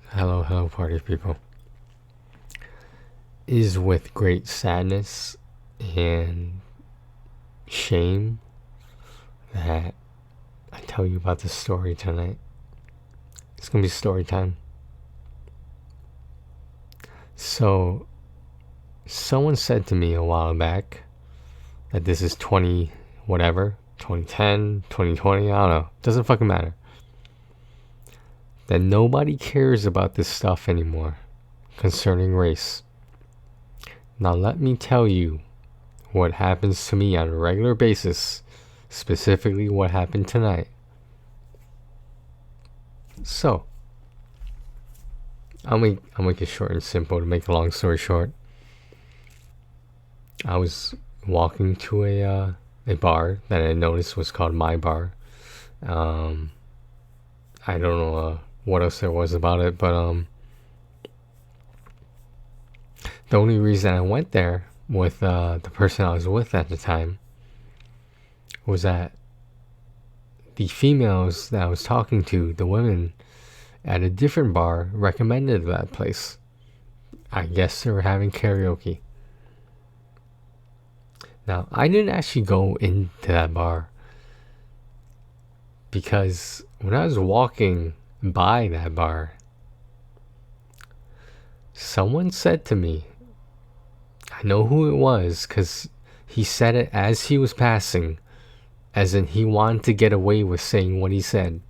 Hello, party people. It is with great sadness and shame that I tell you about this story tonight. It's gonna be story time. So, someone said to me a while back that this is 2010, 2020, I don't know. Doesn't fucking matter. That nobody cares about this stuff anymore concerning race. Now let me tell you what happens to me on a regular basis, specifically what happened tonight. So, I'll make it short and simple to make a long story short. I was walking to a bar that I noticed was called My Bar. I don't know what else there was about it, but the only reason I went there with the person I was with at the time was that the females that I was talking to, the women at a different bar, recommended that place. I guess they were having karaoke. Now, I didn't actually go into that bar because when I was walking by that bar, someone said to me, I know who it was because he said it as he was passing, as in he wanted to get away with saying what he said.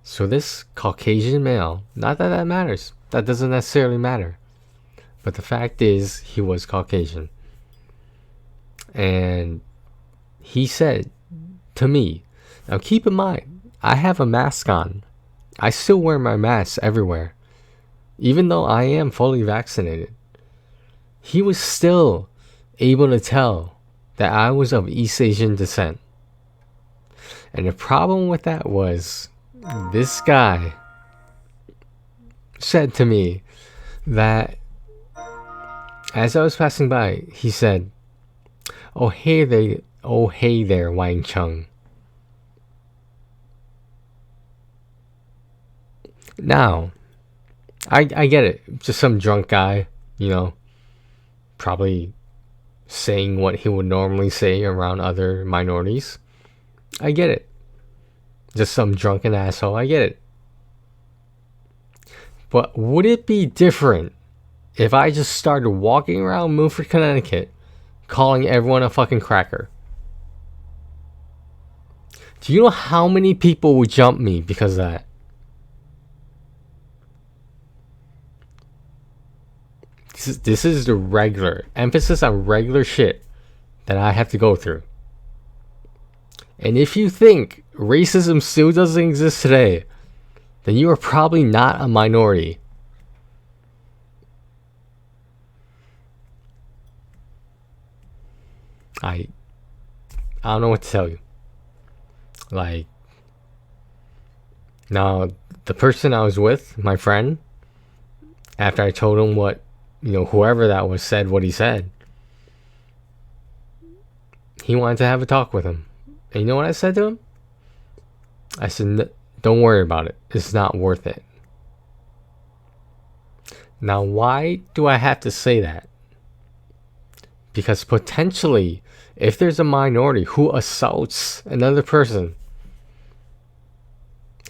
So this Caucasian male, not that that matters, that doesn't necessarily matter, but the fact is he was Caucasian. And he said to me, now keep in mind, I have a mask on. I still wear my mask everywhere. Even though I am fully vaccinated, he was still able to tell that I was of East Asian descent. And the problem with that was, this guy said to me that as I was passing by, he said, oh hey there, Wang Chung. Now, I get it. Just some drunk guy, probably saying what he would normally say around other minorities. I get it. Just some drunken asshole. I get it. But would it be different if I just started walking around Milford, Connecticut, calling everyone a fucking cracker? Do you know how many people would jump me because of that? This is the regular, emphasis on regular shit that I have to go through. And if you think racism still doesn't exist today, then you are probably not a minority. I don't know what to tell you. Like, now, the person I was with, my friend, after I told him what, whoever that was said what he said, he wanted to have a talk with him. And you know what I said to him? I said, don't worry about it. It's not worth it. Now, why do I have to say that? Because potentially, if there's a minority who assaults another person,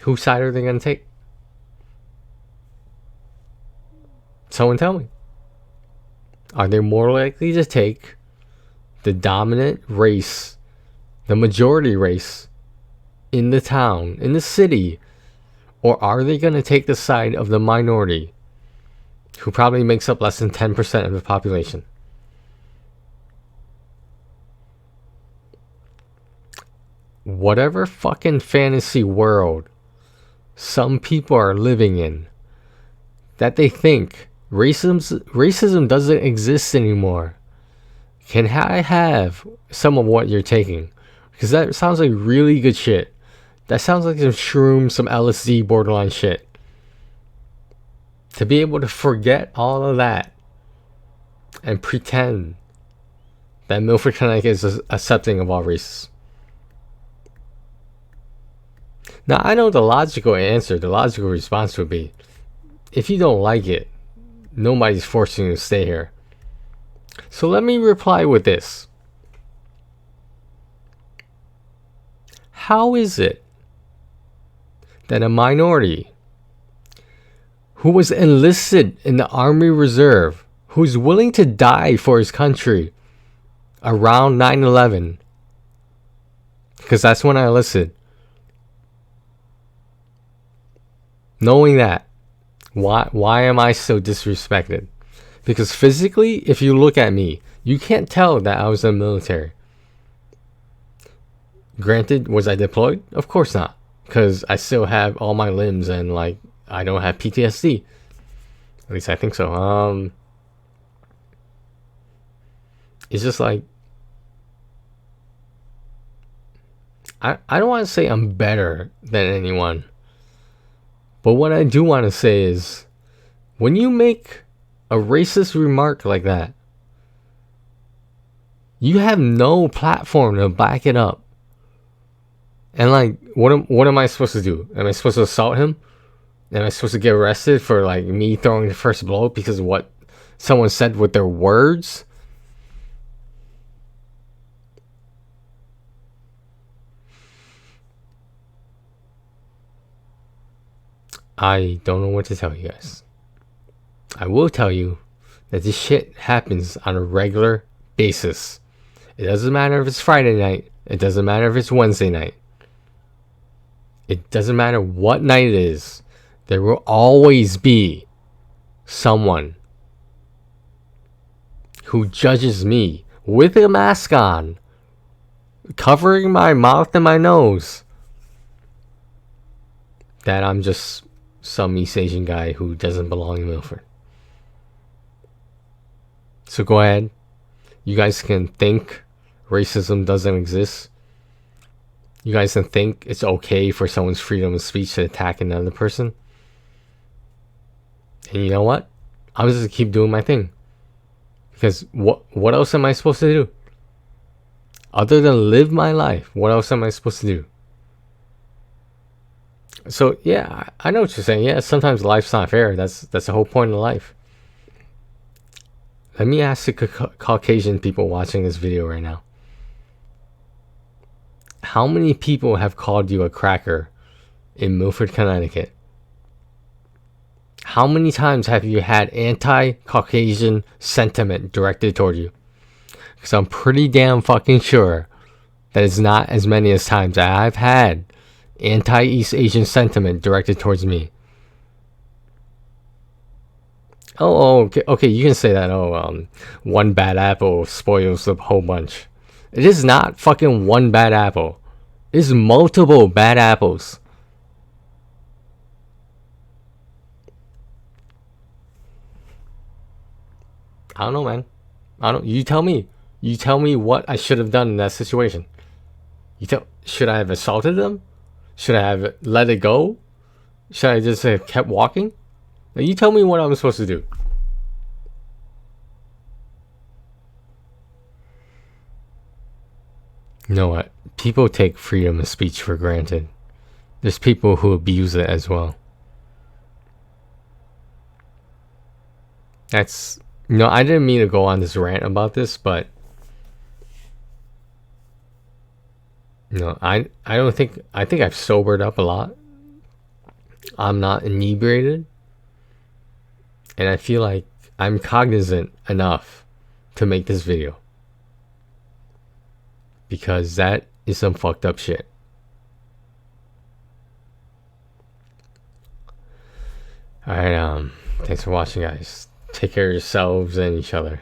whose side are they going to take? Someone tell me. Are they more likely to take the dominant race, the majority race in the town, in the city, or are they going to take the side of the minority, who probably makes up less than 10% of the population? Whatever fucking fantasy world some people are living in, that they think racism doesn't exist anymore, can I have some of what you're taking? Because that sounds like really good shit. That sounds like some shrooms, some LSD borderline shit. To be able to forget all of that and pretend that Milford, Connecticut is accepting of all races. Now, I know the logical answer, the logical response would be, if you don't like it, nobody's forcing you to stay here. So let me reply with this. How is it that a minority who was enlisted in the Army Reserve, who's willing to die for his country around 9/11, because that's when I enlisted, knowing that, why am I so disrespected? Because physically, if you look at me, you can't tell that I was in the military. Granted, was I deployed? Of course not, because I still have all my limbs and like I don't have PTSD. At least I think so. It's just like I don't want to say I'm better than anyone, but what I do want to say is, when you make a racist remark like that, you have no platform to back it up. And like, what am I supposed to do? Am I supposed to assault him? Am I supposed to get arrested for like me throwing the first blow because of what someone said with their words? I don't know what to tell you guys. I will tell you that this shit happens on a regular basis. It doesn't matter if it's Friday night. It doesn't matter if it's Wednesday night. It doesn't matter what night it is. There will always be someone who judges me with a mask on, covering my mouth and my nose, that I'm just some East Asian guy who doesn't belong in Milford. So go ahead. You guys can think racism doesn't exist. You guys can think it's okay for someone's freedom of speech to attack another person. And you know what? I'm just gonna keep doing my thing. Because what else am I supposed to do? Other than live my life, what else am I supposed to do? So yeah, I know what you're saying. Yeah, sometimes life's not fair. That's the whole point of life. Let me ask the Caucasian people watching this video right now. How many people have called you a cracker in Milford, Connecticut? How many times have you had anti-Caucasian sentiment directed toward you? Because I'm pretty damn fucking sure that it's not as many as times that I've had anti-East Asian sentiment directed towards me. Okay, you can say that. One bad apple spoils the whole bunch. It is not fucking one bad apple. It's multiple bad apples. I don't know, man. You tell me. You tell me what I should have done in that situation. Should I have assaulted them? Should I have let it go? Should I just have kept walking? Now you tell me what I'm supposed to do. You know what? People take freedom of speech for granted. There's people who abuse it as well. That's... I didn't mean to go on this rant about this, but... I don't think... I think I've sobered up a lot. I'm not inebriated. And I feel like I'm cognizant enough to make this video. Because that is some fucked up shit. Alright, thanks for watching, guys. Take care of yourselves and each other.